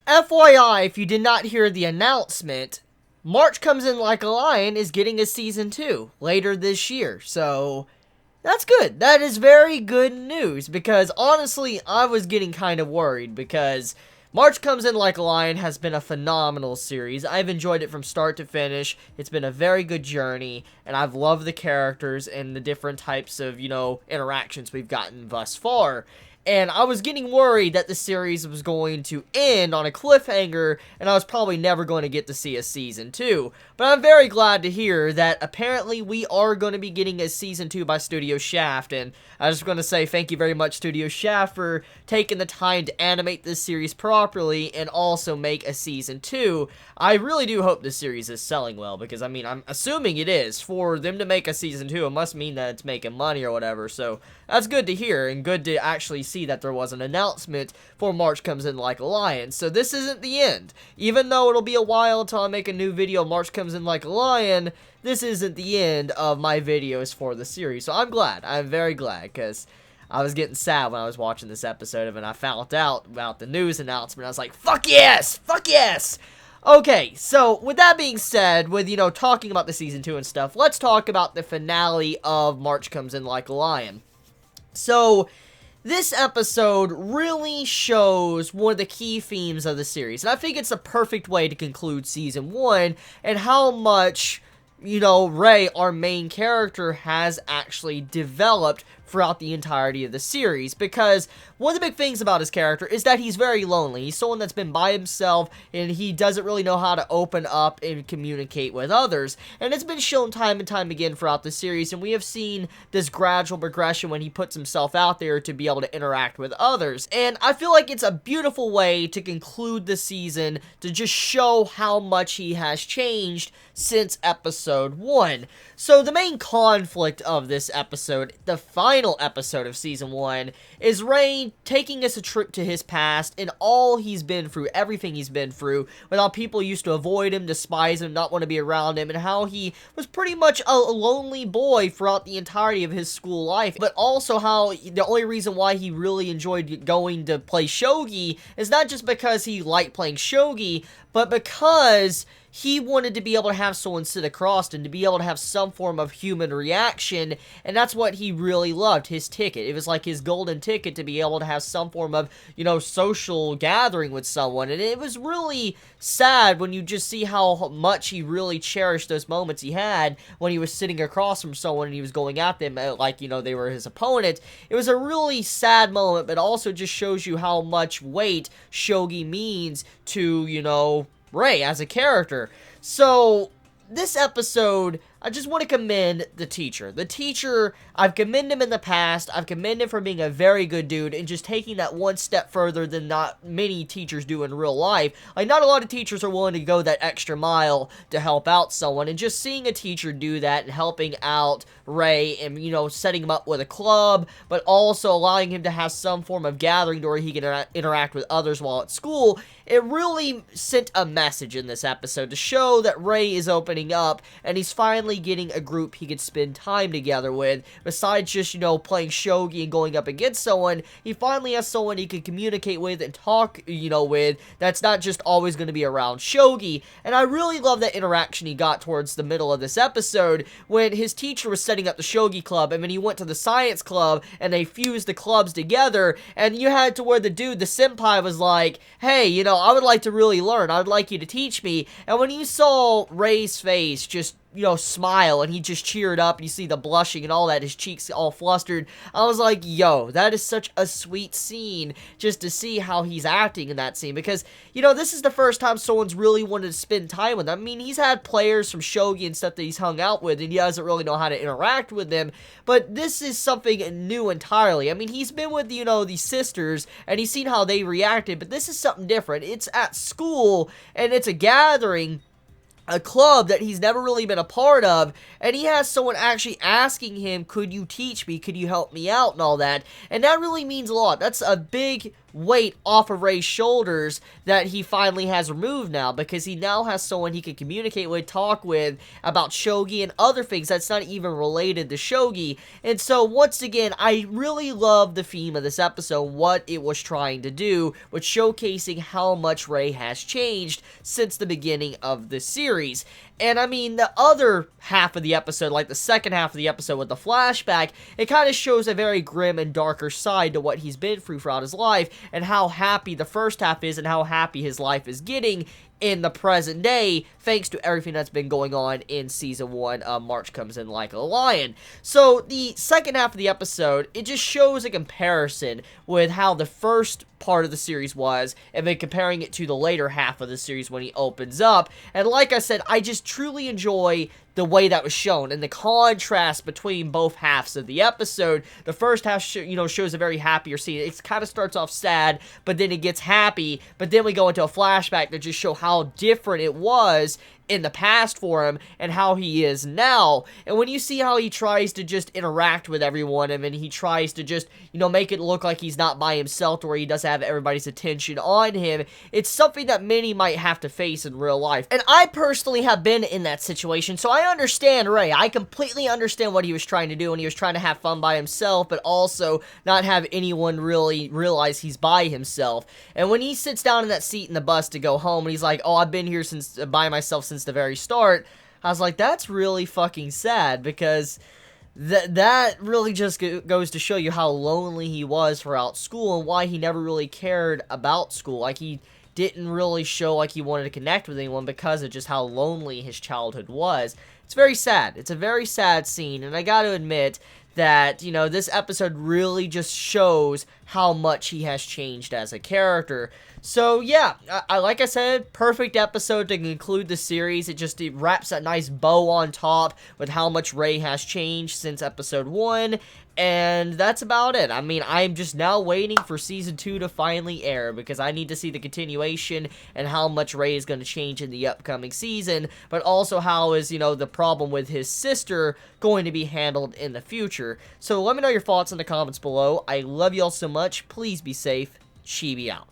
FYI, if you did not hear the announcement, March Comes In Like a Lion is getting a season 2 later this year, so that's good. That is very good news, because honestly, I was getting kind of worried, because March Comes In Like a Lion has been a phenomenal series. I've enjoyed it from start to finish. It's been a very good journey, and I've loved the characters and the different types of, interactions we've gotten thus far. And I was getting worried that the series was going to end on a cliffhanger, and I was probably never going to get to see a season 2. But I'm very glad to hear that apparently we are going to be getting a season 2 by Studio Shaft, and I was just going to say thank you very much, Studio Shaft, for taking the time to animate this series properly and also make a season 2. I really do hope this series is selling well, because, I mean, I'm assuming it is. For them to make a season 2, it must mean that it's making money or whatever, so that's good to hear, and good to actually see that there was an announcement for March Comes In Like a Lion. So this isn't the end. Even though it'll be a while until I make a new video, March Comes In Like a Lion, this isn't the end of my videos for the series. So I'm glad. I'm very glad, because I was getting sad when I was watching this episode of it, and I found out about the news announcement. I was like, fuck yes! Fuck yes! Okay, so with that being said, with, talking about the season 2 and stuff, let's talk about the finale of March Comes In Like a Lion. So, this episode really shows one of the key themes of the series, and I think it's a perfect way to conclude Season 1, and how much, Ray, our main character, has actually developed throughout the entirety of the series, because one of the big things about his character is that he's very lonely. He's someone that's been by himself, and he doesn't really know how to open up and communicate with others, and it's been shown time and time again throughout the series, and we have seen this gradual progression when he puts himself out there to be able to interact with others, and I feel like it's a beautiful way to conclude the season, to just show how much he has changed since episode 1. So the main conflict of this episode, the final episode of season 1, is Ray taking us a trip to his past and all he's been through, everything he's been through, with how people used to avoid him, despise him, not want to be around him, and how he was pretty much a lonely boy throughout the entirety of his school life, but also how the only reason why he really enjoyed going to play shogi is not just because he liked playing shogi, but because he wanted to be able to have someone sit across and to be able to have some form of human reaction, and that's what he really loved, his ticket. It was like his golden ticket to be able to have some form of, social gathering with someone, and it was really sad when you just see how much he really cherished those moments he had when he was sitting across from someone and he was going at them like, they were his opponent. It was a really sad moment, but also just shows you how much weight shogi means to, Ray as a character. So, this episode, I just want to commend the teacher. The teacher, I've commended him in the past. I've commended him for being a very good dude and just taking that one step further than not many teachers do in real life. Like, not a lot of teachers are willing to go that extra mile to help out someone, and just seeing a teacher do that and helping out Ray and, setting him up with a club, but also allowing him to have some form of gathering where he can interact with others while at school, it really sent a message in this episode to show that Ray is opening up and he's finally getting a group he could spend time together with. Besides just, playing shogi and going up against someone, he finally has someone he can communicate with and talk, with, that's not just always going to be around shogi. And I really love that interaction he got towards the middle of this episode when his teacher was setting up the shogi club, and then he went to the science club and they fused the clubs together, and you had to where the senpai was like, hey, I would like to really learn. I would like you to teach me. And when you saw Ray's face just, smile, and he just cheered up, and you see the blushing and all that, his cheeks all flustered, I was like, yo, that is such a sweet scene, just to see how he's acting in that scene, because, this is the first time someone's really wanted to spend time with him. I mean, he's had players from shogi and stuff that he's hung out with, and he doesn't really know how to interact with them, but this is something new entirely. I mean, he's been with, these sisters, and he's seen how they reacted, but this is something different. It's at school, and it's a gathering, a club that he's never really been a part of, and he has someone actually asking him, could you teach me, could you help me out, and all that, and that really means a lot. That's a big weight off of Ray's shoulders that he finally has removed now, because he now has someone he can communicate with, talk with about shogi and other things that's not even related to shogi. And so once again, I really love the theme of this episode, what it was trying to do with showcasing how much Ray has changed since the beginning of the series. And I mean, the other half of the episode, like the second half of the episode with the flashback, it kind of shows a very grim and darker side to what he's been through throughout his life, and how happy the first half is, and how happy his life is getting in the present day, thanks to everything that's been going on in Season 1 of March Comes In Like a Lion. So, the second half of the episode, it just shows a comparison with how the first part of the series was, and then comparing it to the later half of the series when he opens up. And like I said, I just truly enjoy the way that was shown, and the contrast between both halves of the episode. The first half, shows a very happier scene. It kind of starts off sad, but then it gets happy, but then we go into a flashback to just show how different it was in the past for him, and how he is now. And when you see how he tries to just interact with everyone, and then he tries to just, make it look like he's not by himself, or he doesn't have everybody's attention on him, it's something that many might have to face in real life. And I personally have been in that situation, so I understand Ray. I completely understand what he was trying to do, and he was trying to have fun by himself, but also not have anyone really realize he's by himself. And when he sits down in that seat in the bus to go home, and he's like, oh, I've been here by myself since the very start, I was like, that's really fucking sad, because that really just goes to show you how lonely he was throughout school, and why he never really cared about school. Like, he didn't really show like he wanted to connect with anyone because of just how lonely his childhood was. It's very sad. It's a very sad scene, and I gotta admit that, this episode really just shows how much he has changed as a character. So, yeah, like I said, perfect episode to conclude the series. It wraps that nice bow on top with how much Ray has changed since episode 1, and that's about it. I mean, I'm just now waiting for Season 2 to finally air, because I need to see the continuation and how much Ray is going to change in the upcoming season, but also how is, the problem with his sister going to be handled in the future. So let me know your thoughts in the comments below. I love you all so much. Please be safe. Chibi out.